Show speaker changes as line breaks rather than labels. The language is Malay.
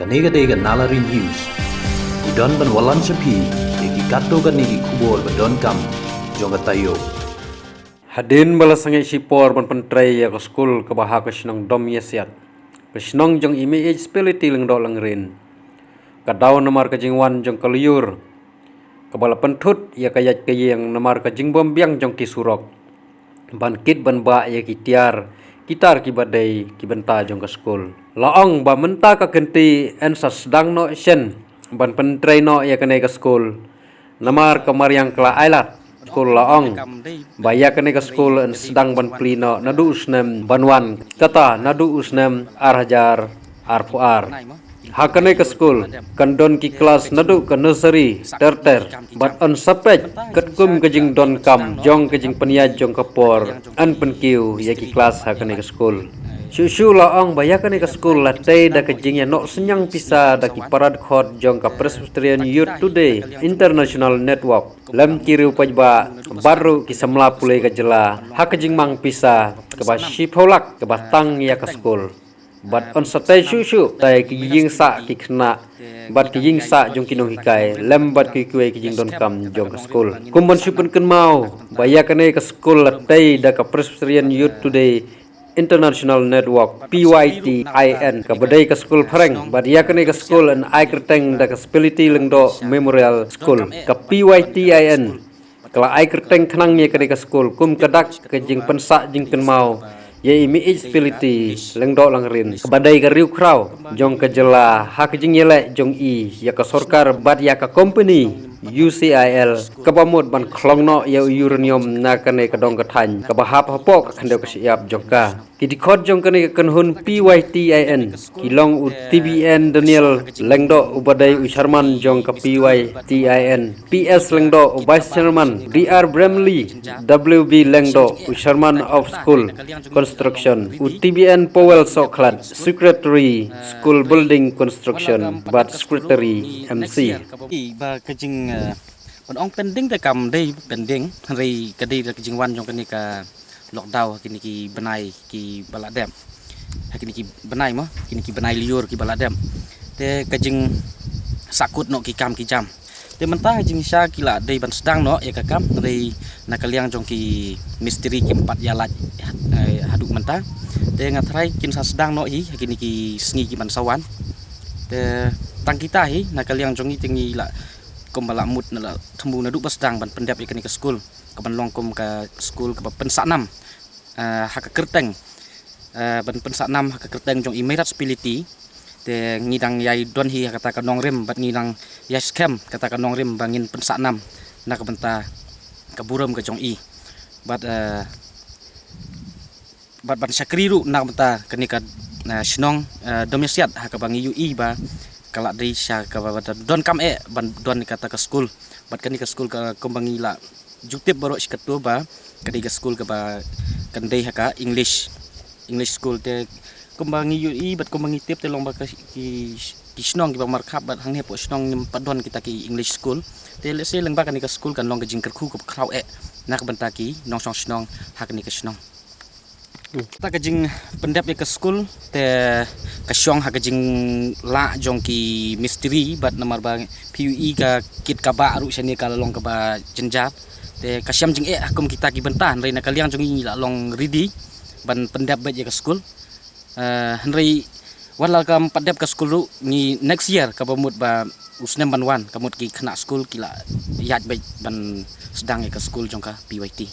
Kanega nalari news. Idon ban walan sepi, eki kato kanigi kubor badon kam, jonga tayo.
Hadin balasangai sipor ban pentrai ya ke skul ke bahak senang dom yesiat. Senang jong image speliti leng do leng rin. Kadau namar ke jingwan jong keliur. Kebala pentut ya kayat kayeng namar ke jing bombiang jong kisurok. Ban kit ban ba ya kitiar. Kitar ki badai ki benta jong ke skul. Laong ba menta ka kenti ensa sedang no sen. Ban pentrai no ya kene ke skul. Namar ke mariang kela ailat. Skul laong baya kene ke skul en sedang ban plino nadu usnem banwan kata nadu usnem arhajar arpuar hakane ke skul kandon ki kelas nadu ke nursery terter bat on sapek ketkum kejing don kam jong kejing penia jong kapor an penkiu ya ki kelas hakane ke skul Shushu laong bayakane ke skul latay da kejing ya nok senyang pisa da ki parad khot jong ka Presbyterian Youth Today International Network lam kiriu pajba baru ki samla pulai ka jela ha kejing mang pisa ke ba shipolak ke batang ya ke skul bat on satay shushu tay ki jing sa ki khna bat ki jing sa jong kinong hikai lam bat ki kuai ki jing don kam jong ke skul kumbon supun ken mau bayakane ke skul latay da ka Presbyterian Youth Today International Network PYTIN ka badai ka school phareng badia kane ka school an ai kerteng da ka speliti lengdo memorial school ka PYTIN kala ai kerteng khnang ye kane ka school kum kadak ka jing pensa jing kenmau ye imi speliti lengdo langrin badai ka riu krau jong ka jela hak jing yele jong i ya ka sarkar bad ya ka company UCIL kabamut ban khlongno ya uranium na kane ka dong ka than ka bahap hapok khandeu ka siap jongka ki dikhot jong kane ka kanhun PYTIN kilong u TBN Daniel lengdo ubadai usharman jong ka PYTIN PS lengdo vice chairman DR Bramley WB lengdo usharman of school construction u TBN Powell Soklat secretary school building construction but secretary MC
ba kejing ong pending te kam dei pending ri kedi kejing wan jong kini ka lockdown kini ki benai ki baladem kini ki benai mo kini ki benai liur ki baladem te kejing sakut no ki kam ki jam te mentah kejing sya kila dei ban sedang no ya ka kam ri nakaliang jong ki misteri ki empat yalat haduk mentah te ngatrai kin sa sedang no hi kini ki sngi ki ban sawan te tang kita hi nakaliang jong i tingi la kom bala mut na thembu na du basdang ban pendap ikan ke skul ke ban longkom ke skul ke pensak 6 hak kerteng ban pensak 6 hak kerteng jong imerat spiliti te ngidang yai don hi kata ka nongrem bat ngidang yai scam kata ka nongrem bangin pensak 6 na ke benta ke buram ke jong i bat ban syakriru na benta keni ka shnong domesiat hak bangi ui ba kalak dari sya ka don kam ban don kata ke skul bat kani ke skul ka kombangi la juktip borok siketu ba kadi ke skul ka ba kandai haka English school te kombangi ui bat kombangi tip te long ba ki snong ki ba markhap bat hang he po snong nyem padon kita ki English school te le se leng ba kani ke skul kan long ke jingker khu ka kraw nak benta ki nong song snong hak ni ke snong ta kejing pendap ke skul te kasyong ha kejing la jong ki misteri bat namar bang PUI ka kit ka ba aru seni ka long ka ba jenjat te kasyam jing akum kita ki bentan reina kaliang jong i la long ridi ban pendap ba je ke skul henry walal kam pendap ke skul ni next year ka bamut ba usnem ban wan kamut ki khna skul kila yat ban sedang ke skul jong ka PYT